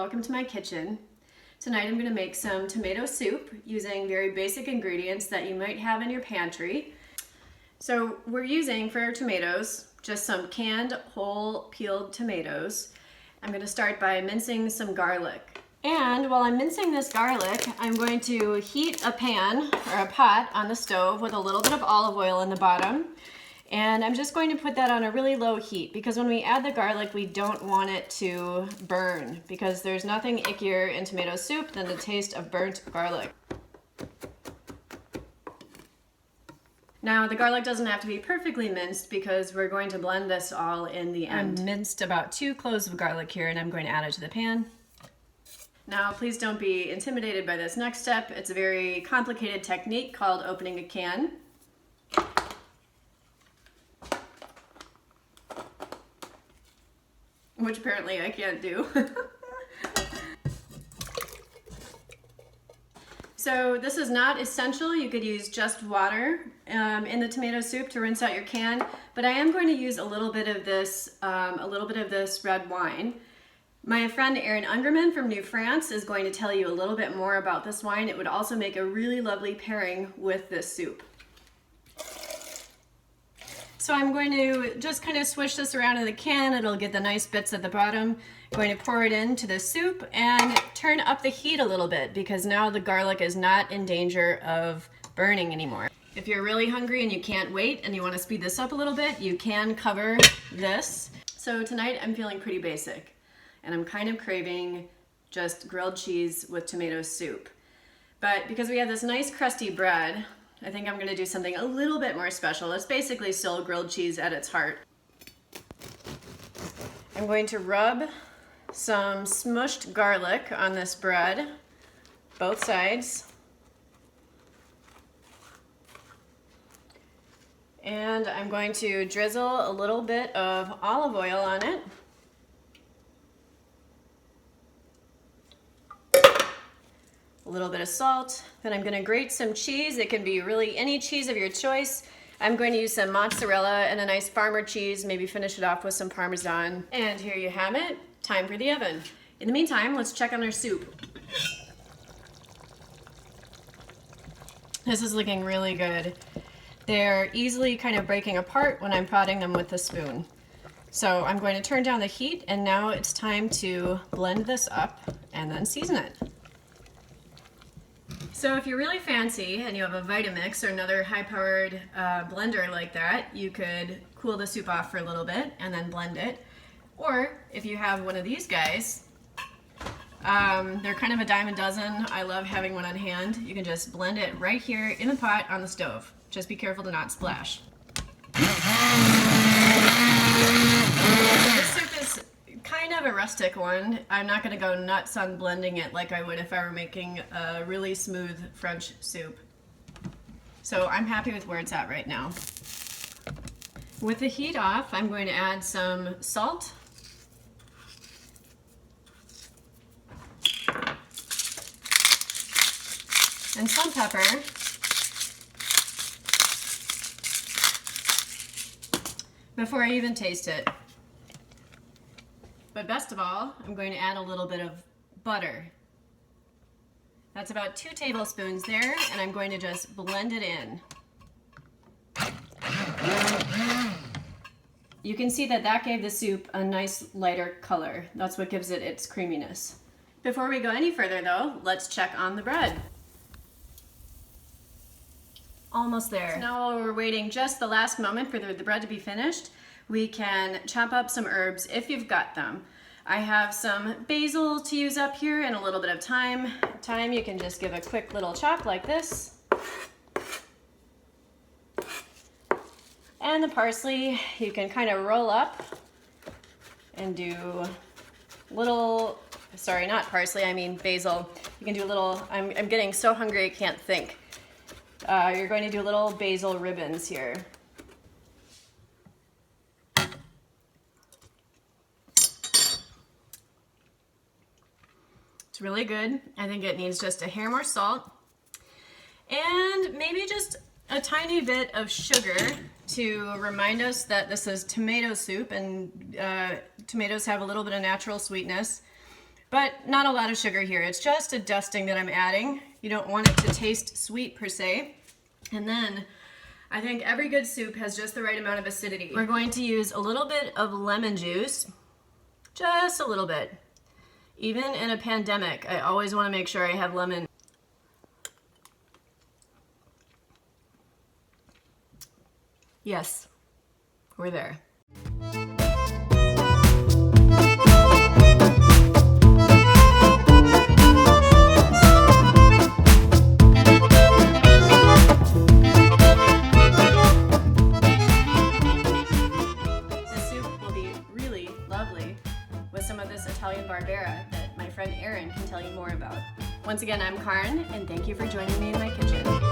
welcome to my kitchen. Tonight I'm going to make some tomato soup using very basic ingredients that you might have in your pantry. So we're using for our tomatoes just some canned whole peeled tomatoes. I'm going to start by mincing some garlic. And while I'm mincing this garlic, I'm going to heat a pan or a pot on the stove with a little bit of olive oil in the bottom. And I'm just going to put that on a really low heat because when we add the garlic, we don't want it to burn because there's nothing ickier in tomato soup than the taste of burnt garlic. Now the garlic doesn't have to be perfectly minced because we're going to blend this all in the end. I minced about 2 cloves of garlic here and I'm going to add it to the pan. Now please don't be intimidated by this next step. It's a very complicated technique called opening a can. Which apparently I can't do. So this is not essential. You could use just water in the tomato soup to rinse out your can, but I am going to use a little bit of this red wine. My friend Erin Ungerman from New France is going to tell you a little bit more about this wine. It would also make a really lovely pairing with this soup. So I'm going to just kind of swish this around in the can. It'll get the nice bits at the bottom. I'm going to pour it into the soup and turn up the heat a little bit because now the garlic is not in danger of burning anymore. If you're really hungry and you can't wait and you want to speed this up a little bit, you can cover this. So tonight I'm feeling pretty basic and I'm kind of craving just grilled cheese with tomato soup. But because we have this nice crusty bread, I think I'm going to do something a little bit more special. It's basically still grilled cheese at its heart. I'm going to rub some smushed garlic on this bread, both sides. And I'm going to drizzle a little bit of olive oil on it. A little bit of salt. Then I'm going to grate some cheese. It can be really any cheese of your choice. I'm going to use some mozzarella and a nice farmer cheese, maybe finish it off with some Parmesan. And here you have it. Time for the oven. In the meantime, let's check on our soup. This is looking really good. They're easily kind of breaking apart when I'm prodding them with the spoon. So I'm going to turn down the heat and now it's time to blend this up and then season it. So if you're really fancy and you have a Vitamix or another high-powered blender like that, you could cool the soup off for a little bit and then blend it. Or if you have one of these guys, they're kind of a dime a dozen. I love having one on hand. You can just blend it right here in the pot on the stove. Just be careful to not splash. This soup is kind of a rustic one. I'm not going to go nuts on blending it like I would if I were making a really smooth French soup. So I'm happy with where it's at right now. With the heat off, I'm going to add some salt. And some pepper. Before I even taste it. But best of all, I'm going to add a little bit of butter. That's about 2 tablespoons there, and I'm going to just blend it in. You can see that gave the soup a nice lighter color. That's what gives it its creaminess. Before we go any further though, let's check on the bread. Almost there. So now while we're waiting just the last moment for the bread to be finished, we can chop up some herbs if you've got them. I have some basil to use up here and a little bit of thyme. Thyme you can just give a quick little chop like this. And the parsley you can kind of roll up and do little, sorry, not parsley, I mean basil. You can do a little, I'm getting so hungry I can't think. You're going to do little basil ribbons here. It's really good. I think it needs just a hair more salt and maybe just a tiny bit of sugar to remind us that this is tomato soup and tomatoes have a little bit of natural sweetness. But not a lot of sugar here. It's just a dusting that I'm adding. You don't want it to taste sweet per se. And then I think every good soup has just the right amount of acidity. We're going to use a little bit of lemon juice, just a little bit. Even in a pandemic, I always want to make sure I have lemon. Yes, we're there. With some of this Italian Barbera that my friend Erin can tell you more about. Once again, I'm Karin, and thank you for joining me in my kitchen.